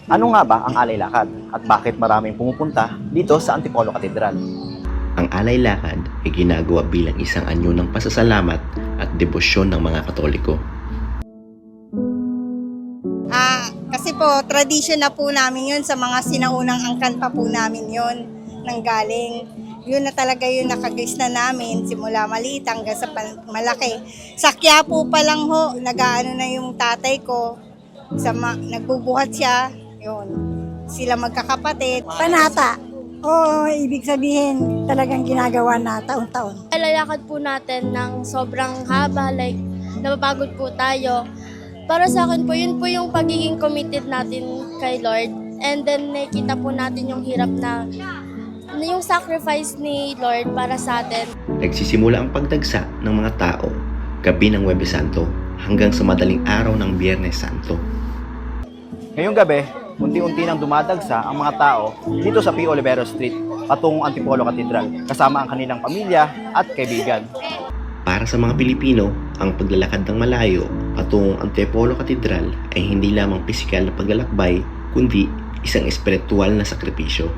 Ano nga ba ang alay lakad at bakit maraming pumupunta dito sa Antipolo Cathedral? Ang alay lakad ay ginagawa bilang isang anyo ng pasasalamat at debosyon ng mga Katoliko. Kasi po, tradisyon na po namin yun sa mga sinaunang angkan pa po namin yun nang galing. Yun na talaga yun nakagis na namin simula maliit hanggang sa malaki. Sa Quiapo pa lang ho, nag-aano na yung tatay ko, nagbubuhat siya, yun. Sila magkakapatid. Panata. Oo, ibig sabihin talagang ginagawa na taon-taon. Lalakad po natin ng sobrang haba, like napapagod po tayo. Para sa akin po, yun po yung pagiging committed natin kay Lord. And then nakita po natin yung hirap na yung sacrifice ni Lord para sa atin. Nagsisimula ang pagdagsa ng mga tao gabi ng Huwebes Santo hanggang sa madaling araw ng Biyernes Santo. Ngayong gabi, unti-unti nang dumadagsa ang mga tao dito sa P. Olivero Street patungong Antipolo Cathedral kasama ang kanilang pamilya at kaibigan. Para sa mga Pilipino, ang paglalakad ng malayo patungong Antipolo Cathedral ay hindi lamang pisikal na paglalakbay, kundi isang espiritual na sakripisyo.